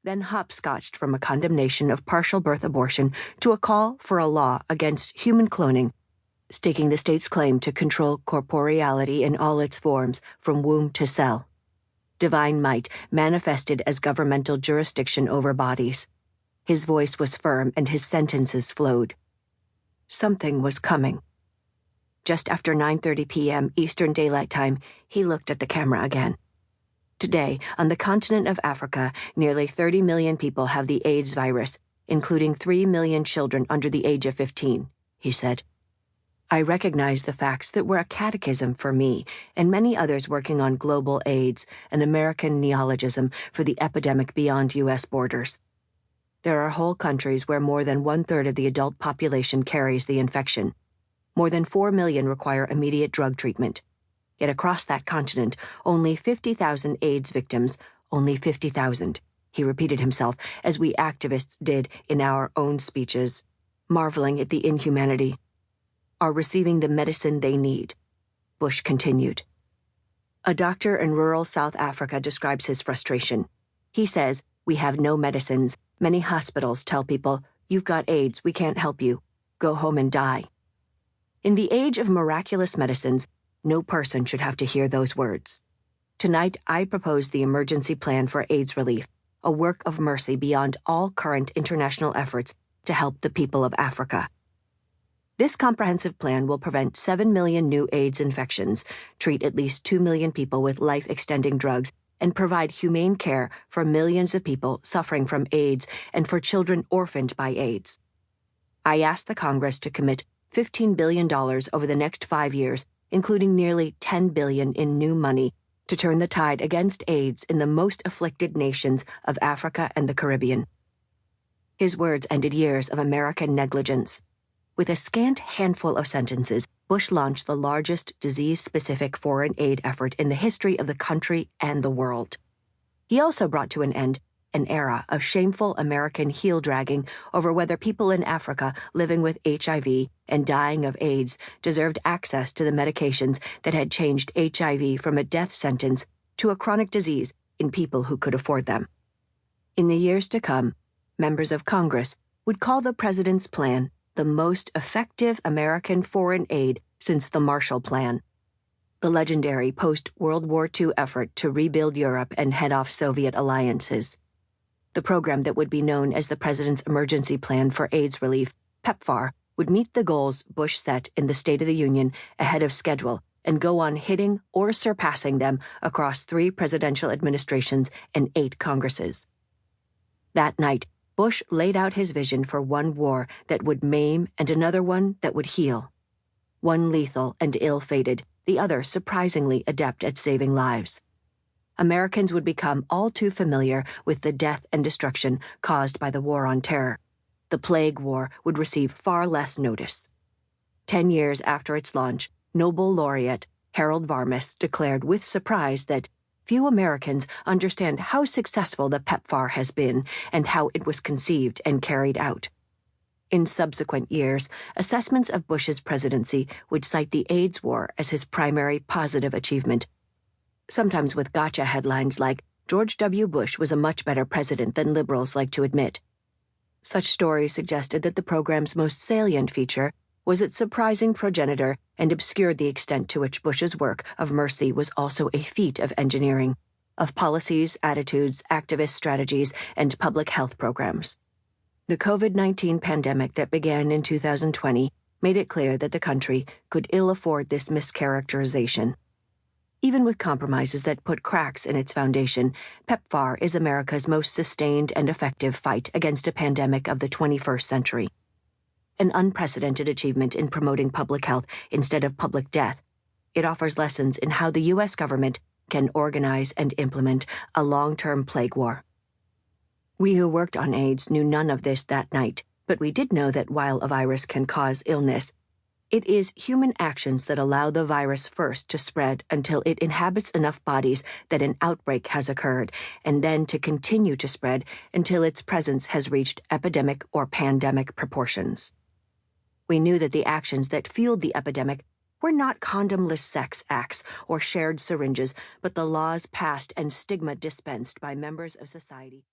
then hopscotched from a condemnation of partial birth abortion to a call for a law against human cloning, staking the state's claim to control corporeality in all its forms, from womb to cell. Divine might manifested as governmental jurisdiction over bodies. His voice was firm and his sentences flowed. Something was coming. Just after 9:30 p.m. Eastern Daylight Time, he looked at the camera again. Today, on the continent of Africa, nearly 30 million people have the AIDS virus, including 3 million children under the age of 15, he said. I recognize the facts that were a catechism for me and many others working on global AIDS, an American neologism for the epidemic beyond U.S. borders. There are whole countries where more than 1/3 of the adult population carries the infection. More than 4 million require immediate drug treatment. Yet across that continent, only 50,000 AIDS victims, only 50,000, he repeated himself as we activists did in our own speeches, marveling at the inhumanity, are receiving the medicine they need. Bush continued. A doctor in rural South Africa describes his frustration. He says, "We have no medicines. Many hospitals tell people, 'You've got AIDS, we can't help you. Go home and die.'" In the age of miraculous medicines, no person should have to hear those words. Tonight, I propose the emergency plan for AIDS relief, a work of mercy beyond all current international efforts to help the people of Africa. This comprehensive plan will prevent 7 million new AIDS infections, treat at least 2 million people with life-extending drugs, and provide humane care for millions of people suffering from AIDS and for children orphaned by AIDS. I ask the Congress to commit $15 billion over the next 5 years, including nearly $10 billion in new money, to turn the tide against AIDS in the most afflicted nations of Africa and the Caribbean. His words ended years of American negligence. With a scant handful of sentences, Bush launched the largest disease-specific foreign aid effort in the history of the country and the world. He also brought to an end an era of shameful American heel-dragging over whether people in Africa living with HIV and dying of AIDS deserved access to the medications that had changed HIV from a death sentence to a chronic disease in people who could afford them. In the years to come, members of Congress would call the president's plan the most effective American foreign aid since the Marshall Plan, the legendary post-World War II effort to rebuild Europe and head off Soviet alliances. The program that would be known as the President's Emergency Plan for AIDS Relief, PEPFAR, would meet the goals Bush set in the State of the Union ahead of schedule and go on hitting or surpassing them across 3 presidential administrations and 8 Congresses. That night, Bush laid out his vision for one war that would maim and another one that would heal. One lethal and ill-fated, the other surprisingly adept at saving lives. Americans would become all too familiar with the death and destruction caused by the War on Terror. The Plague War would receive far less notice. 10 years after its launch, Nobel laureate Harold Varmus declared with surprise that few Americans understand how successful the PEPFAR has been and how it was conceived and carried out. In subsequent years, assessments of Bush's presidency would cite the AIDS war as his primary positive achievement, sometimes with gotcha headlines like, "George W. Bush was a much better president than liberals like to admit." Such stories suggested that the program's most salient feature was its surprising progenitor and obscured the extent to which Bush's work of mercy was also a feat of engineering, of policies, attitudes, activist strategies, and public health programs. The COVID-19 pandemic that began in 2020 made it clear that the country could ill afford this mischaracterization. Even with compromises that put cracks in its foundation, PEPFAR is America's most sustained and effective fight against a pandemic of the 21st century. An unprecedented achievement in promoting public health instead of public death, it offers lessons in how the U.S. government can organize and implement a long-term plague war. We who worked on AIDS knew none of this that night, but we did know that while a virus can cause illness, it is human actions that allow the virus first to spread until it inhabits enough bodies that an outbreak has occurred, and then to continue to spread until its presence has reached epidemic or pandemic proportions. We knew that the actions that fueled the epidemic were not condomless sex acts or shared syringes, but the laws passed and stigma dispensed by members of society.